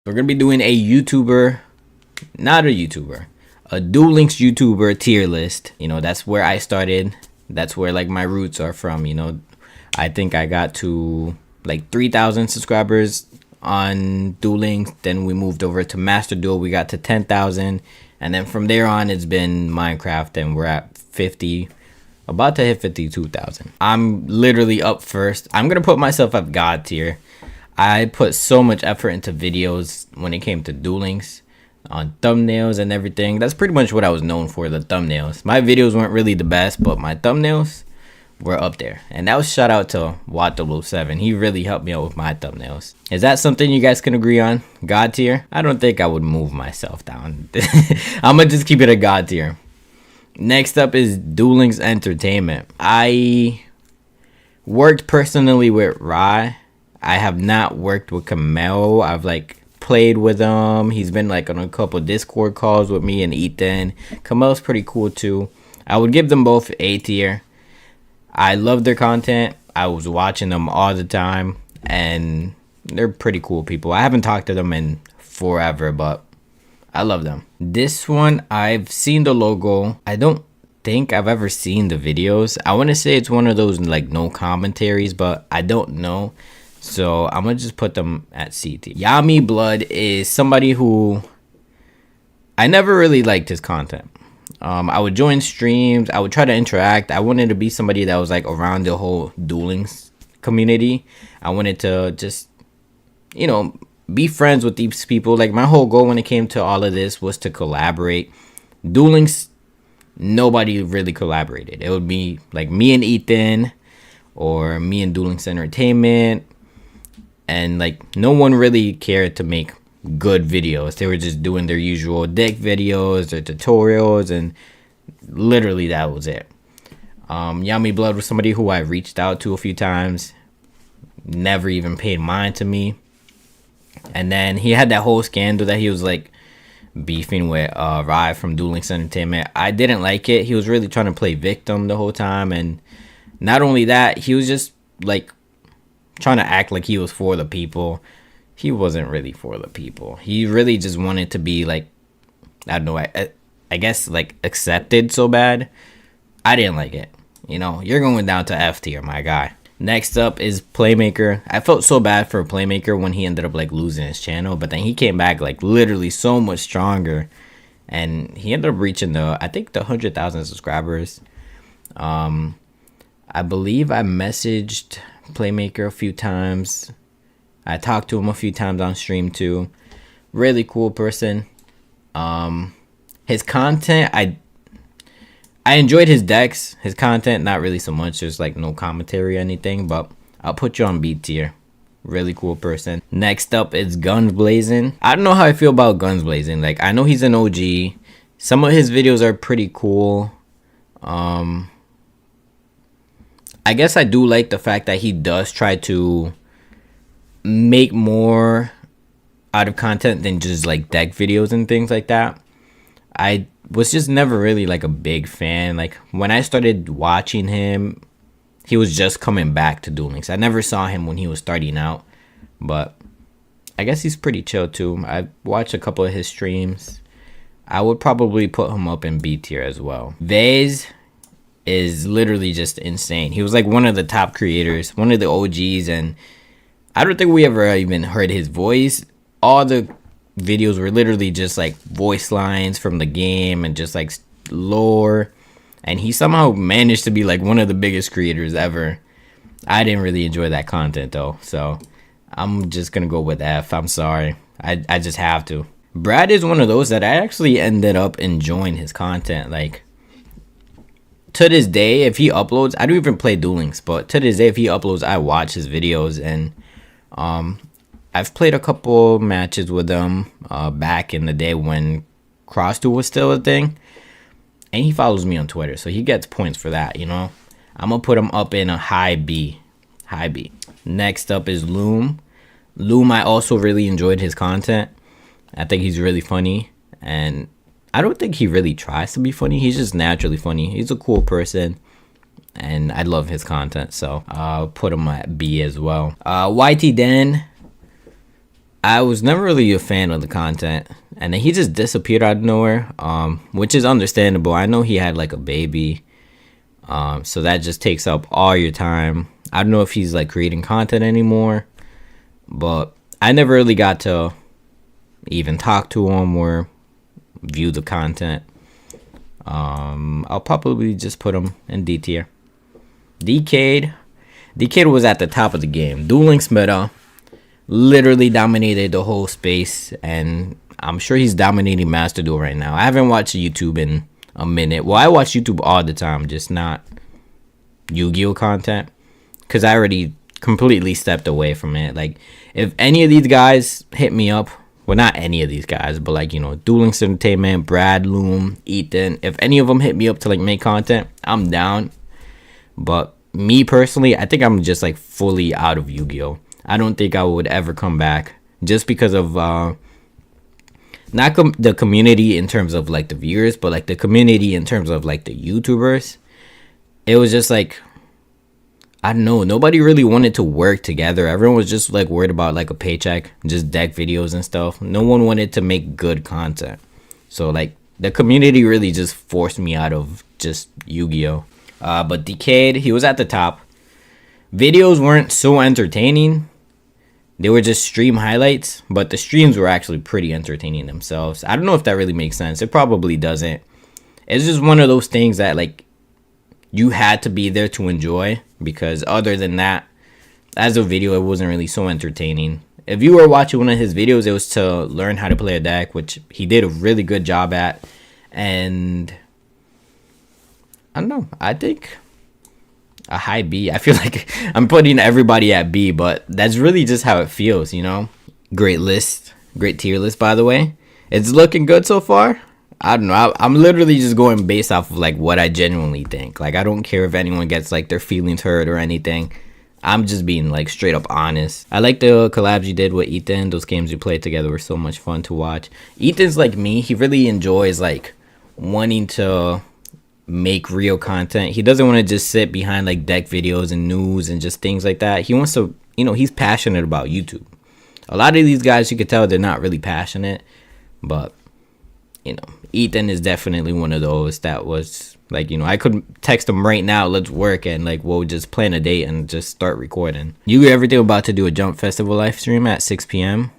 We're gonna be doing a YouTuber, not a YouTuber, a Duel Links YouTuber tier list. You know, that's where I started. That's where like my roots are from. You know, I think I got to like 3,000 subscribers on Duel Links. Then we moved over to Master Duel. We got to 10,000, and then from there on, it's been Minecraft, and we're at 50. About to hit 52,000. I'm literally up first. I'm gonna put myself at God tier. I put so much effort into videos when it came to Duel Links, on thumbnails and everything. That's pretty much what I was known for, the thumbnails. My videos weren't really the best, but my thumbnails were up there. And that was shout out to Watt007. He really helped me out with my thumbnails. Is that something you guys can agree on? God tier? I don't think I would move myself down. I'm gonna just keep it a God tier. Next up is Duel Links Entertainment. I worked personally with Rai. I have not worked with Kamel. I've like played with him. He's been like on a couple Discord calls with me and Ethan. Kamel's pretty cool too. I would give them both A tier. I love their content. I was watching them all the time, and they're pretty cool people. I haven't talked to them in forever, but I love them. This one, I've seen the logo. I don't think I've ever seen the videos. I want to say it's one of those like no commentaries, but I don't know. So I'm gonna just put them at C tier. Yami Blood is somebody who I never really liked his content. I would join streams. I would try to interact. I wanted to be somebody that was like around the whole Duel Links community. I wanted to just, you know, be friends with these people. Like my whole goal when it came to all of this was to collaborate. Duel Links, nobody really collaborated. It would be like me and Ethan, or me and Duel Links Entertainment, and like no one really cared to make good videos. They were just doing their usual deck videos, their tutorials, and literally that was it. Yami Blood was somebody who I reached out to a few times, never even paid mind to me. And then he had that whole scandal that he was like beefing with Rai from Duel Links Entertainment. I didn't like it. He was really trying to play victim the whole time, and not only that, he was just like trying to act like he was for the people. He wasn't really for the people. He really just wanted to be like, I don't know, I guess like accepted so bad. I didn't like it. You know, you're going down to F tier, my guy. Next up is Playmaker. I felt so bad for Playmaker when he ended up like losing his channel, but then he came back like literally so much stronger, and he ended up reaching I think the 100,000 subscribers. I believe I messaged Playmaker a few times. I talked to him a few times on stream too. Really cool person. His content, I enjoyed his decks. His content, not really so much. There's like no commentary or anything, but I'll put you on B tier. Really cool person. Next up is Guns Blazing. I don't know how I feel about Guns Blazing. Like, I know he's an OG. Some of his videos are pretty cool. I guess I do like the fact that he does try to make more out of content than just like deck videos and things like that. I was just never really like a big fan. Like when I started watching him, he was just coming back to Duel Links. I never saw him when he was starting out, but I guess he's pretty chill too. I watched a couple of his streams. I would probably put him up in B tier as well. Vase is literally just insane. He was like one of the top creators, one of the OGs, and I don't think we ever even heard his voice. All the videos were literally just like voice lines from the game and just like lore, and he somehow managed to be like one of the biggest creators ever. I didn't really enjoy that content though, so I'm just gonna go with F. I'm sorry, I just have to. Brad is one of those that I actually ended up enjoying his content. Like, to this day, if he uploads, I don't even play Duel Links, but to this day, if he uploads, I watch his videos. And I've played a couple matches with him back in the day when Cross Duel was still a thing, and he follows me on Twitter, so he gets points for that. You know, I'm gonna put him up in a high B. Next up is Loom. I also really enjoyed his content. I think he's really funny, and I don't think he really tries to be funny. He's just naturally funny. He's a cool person, and I love his content, so I'll put him at B as well. YT Den, I was never really a fan of the content, and then he just disappeared out of nowhere, which is understandable. I know he had like a baby, so that just takes up all your time. I don't know if he's like creating content anymore, but I never really got to even talk to him or view the content. I'll probably just put him in D tier. Decade was at the top of the game. Duel Links meta literally dominated the whole space, and I'm sure he's dominating Master Duel right now. I haven't watched YouTube in a minute. Well, I watch YouTube all the time, just not Yu-Gi-Oh content, because I already completely stepped away from it. Like, if any of these guys hit me up, well, not any of these guys, but like, you know, Duel Links Entertainment, Brad, Loom, Ethan, if any of them hit me up to like make content, I'm down. But me personally, I think I'm just like fully out of Yu-Gi-Oh. I don't think I would ever come back, just because of not the community in terms of like the viewers, but like the community in terms of like the YouTubers. It was just like, I don't know, nobody really wanted to work together. Everyone was just like worried about like a paycheck, just deck videos and stuff. No one wanted to make good content. So like the community really just forced me out of just Yu-Gi-Oh. But Decade, he was at the top. Videos weren't so entertaining. They were just stream highlights, but the streams were actually pretty entertaining themselves. I don't know if that really makes sense. It probably doesn't. It's just one of those things that like you had to be there to enjoy, because other than that, as a video, it wasn't really so entertaining. If you were watching one of his videos, it was to learn how to play a deck, which he did a really good job at. And I don't know, I think a high B. I feel like I'm putting everybody at B, but that's really just how it feels, you know? Great list. Great tier list, by the way. It's looking good so far. I don't know. I'm literally just going based off of like what I genuinely think. Like, I don't care if anyone gets like their feelings hurt or anything. I'm just being like straight up honest. I like the collabs you did with Ethan. Those games you played together were so much fun to watch. Ethan's like me. He really enjoys like wanting to make real content. He doesn't want to just sit behind like deck videos and news and just things like that. He wants to, you know, he's passionate about YouTube. A lot of these guys, you could tell they're not really passionate, but you know, Ethan is definitely one of those that was like, you know, I could text him right now, let's work, and like we'll just plan a date and just start recording. You ever think about to do a Jump Festival live stream at 6 p.m.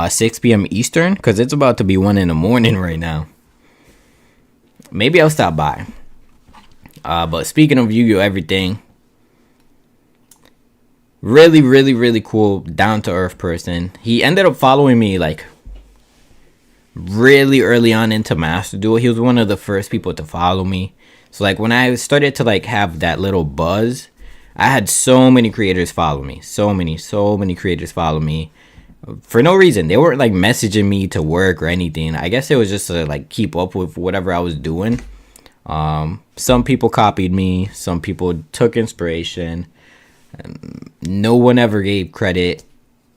6 p.m. Eastern, because it's about to be 1 in the morning right now. Maybe I'll stop by. But speaking of Yu-Gi-Oh! Everything, really, really, really cool, down-to-earth person. He ended up following me like really early on into Master Duel. He was one of the first people to follow me. So like when I started to like have that little buzz, I had so many creators follow me. So many creators follow me. For no reason. They weren't like messaging me to work or anything. I guess it was just to like keep up with whatever I was doing. Some people copied me. Some people took inspiration. No one ever gave credit.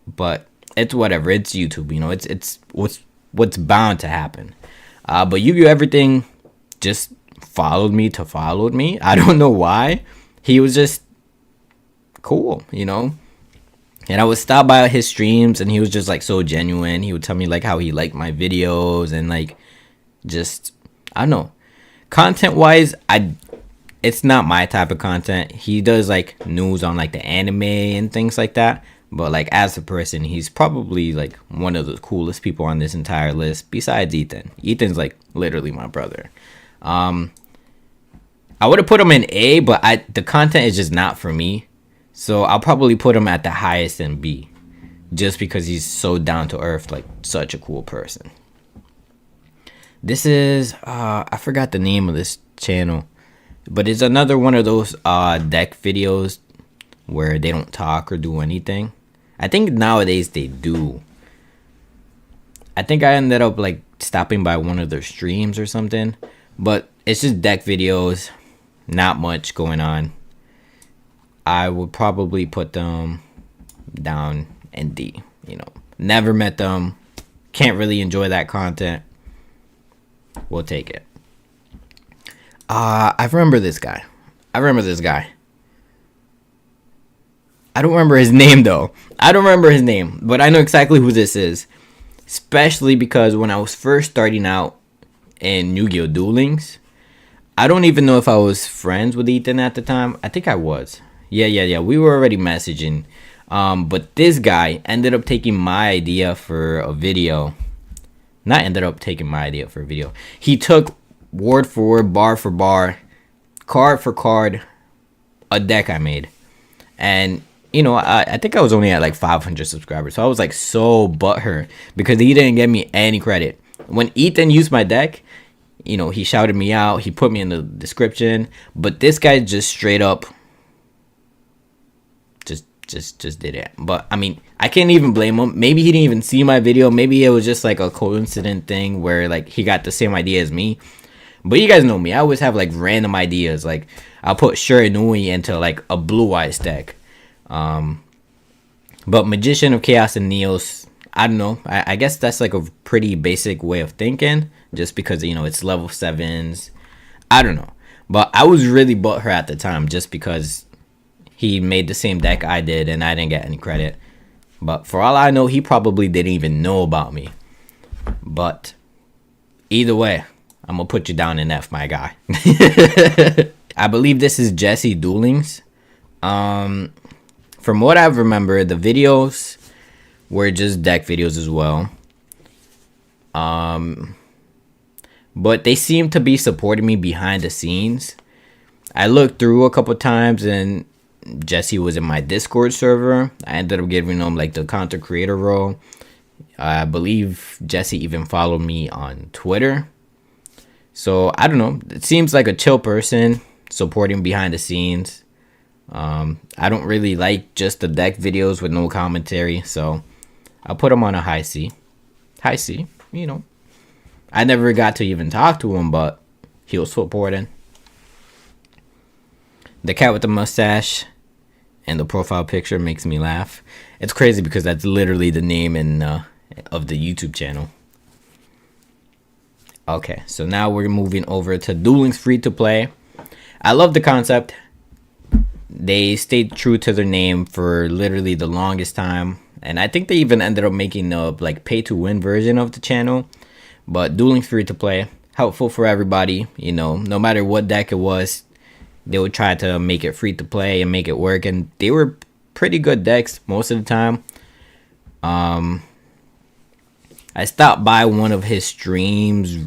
But it's whatever. It's YouTube. You know, it's what's bound to happen. But Yu-Gi-Oh! Everything just followed me. I don't know why. He was just cool, you know. And I would stop by his streams, and he was just like so genuine. He would tell me like how he liked my videos, and like just, I don't know, content wise, it's not my type of content. He does like news on like the anime and things like that, but like as a person, he's probably like one of the coolest people on this entire list besides Ethan. Ethan's like literally my brother. I would have put him in A, but the content is just not for me. So I'll probably put him at the highest in B, just because he's so down to earth, like such a cool person. This is, I forgot the name of this channel, but it's another one of those deck videos where they don't talk or do anything. I think nowadays they do. I think I ended up like stopping by one of their streams or something, but it's just deck videos, not much going on. I would probably put them down in D. You know, never met them, can't really enjoy that content. We'll take it. I remember this guy. I don't remember his name though. I don't remember his name, but I know exactly who this is. Especially because when I was first starting out in Yu-Gi-Oh! Duel Links, I don't even know if I was friends with Ethan at the time. I think I was. Yeah. We were already messaging. But this guy ended up taking my idea for a video. Not ended up taking my idea for a video. He took word for word, bar for bar, card for card, a deck I made. And, I think I was only at like 500 subscribers. So I was like so butthurt because he didn't give me any credit. When Ethan used my deck, he shouted me out. He put me in the description. But this guy just straight up just did it. But I mean, I can't even blame him. Maybe he didn't even see my video. Maybe it was just like a coincident thing where like he got the same idea as me. But you guys know me. I always have like random ideas. Like I'll put Shiranui into like a Blue Eyes deck. But Magician of Chaos and Neos, I don't know. I guess that's like a pretty basic way of thinking. Just because, it's level 7s. I don't know. But I was really butthurt at the time just because he made the same deck I did and I didn't get any credit. But for all I know, he probably didn't even know about me. But either way, I'm going to put you down in F, my guy. I believe this is Jesse Duel Links. From what I remember, the videos were just deck videos as well. But they seem to be supporting me behind the scenes. I looked through a couple times and Jesse was in my Discord server. I ended up giving him like the content creator role. I believe Jesse even followed me on Twitter. So I don't know. It seems like a chill person supporting behind the scenes. I don't really like just the deck videos with no commentary. So I'll put him on a high C. High C, I never got to even talk to him, but he was supporting. The cat with the mustache and the profile picture makes me laugh. It's crazy because that's literally the name of the YouTube channel. Okay, so now we're moving over to Duel Links free to play. I love the concept. They stayed true to their name for literally the longest time. And I think they even ended up making a like pay to win version of the channel. But Duel Links free to play, helpful for everybody. No matter what deck it was, they would try to make it free to play and make it work. And they were pretty good decks most of the time. I stopped by one of his streams,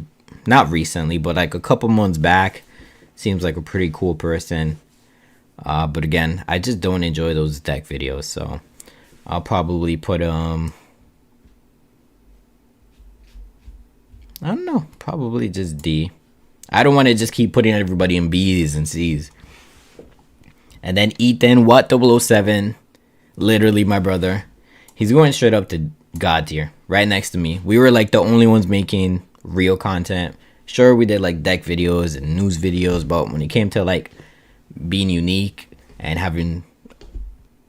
not recently, but like a couple months back. Seems like a pretty cool person. But again, I just don't enjoy those deck videos. So I'll probably put I don't know, probably just D. I don't want to just keep putting everybody in B's and C's. And then Ethan, what 007, literally my brother. He's going straight up to God tier, right next to me. We were like the only ones making real content. Sure, we did like deck videos and news videos, but when it came to like being unique and having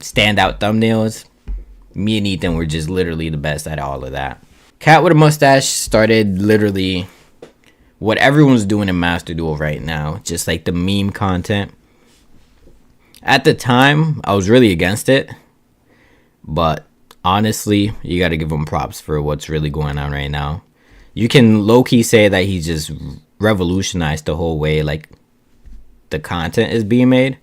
standout thumbnails, me and Ethan were just literally the best at all of that. Cat with a mustache started literally what everyone's doing in Master Duel right now. Just like the meme content. At the time, I was really against it. But honestly, you got to give him props for what's really going on right now. You can low-key say that he just revolutionized the whole way like the content is being made.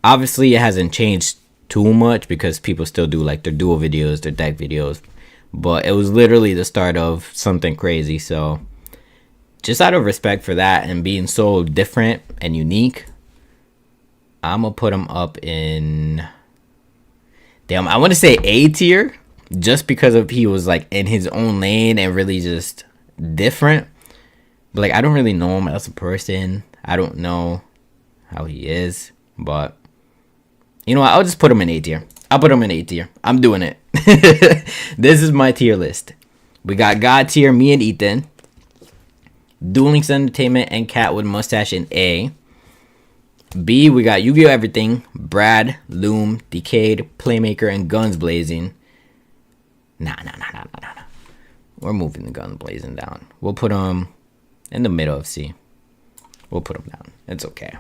Obviously, it hasn't changed too much because people still do like their duel videos, their deck videos. But it was literally the start of something crazy. So just out of respect for that and being so different and unique, I'm going to put him up in... Damn, I want to say A tier. Just because of he was like in his own lane and really just different. But like I don't really know him as a person. I don't know how he is. But you know what? I'll just put him in A tier. I'll put him in A tier. I'm doing it. This is my tier list. We got God tier, me and Ethan. Duel Links Entertainment and Cat with Mustache in A. B, we got Yu-Gi-Oh! Everything, Brad, Loom, Decayed, Playmaker, and Guns Blazing. Nah. We're moving the Guns Blazing down. We'll put them in the middle of C. We'll put them down. It's okay.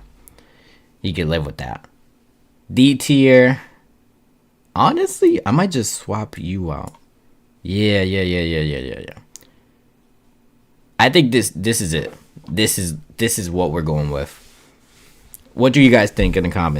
You can live with that. D tier. Honestly, I might just swap you out. Yeah. I think this is it. This is what we're going with. What do you guys think in the comments?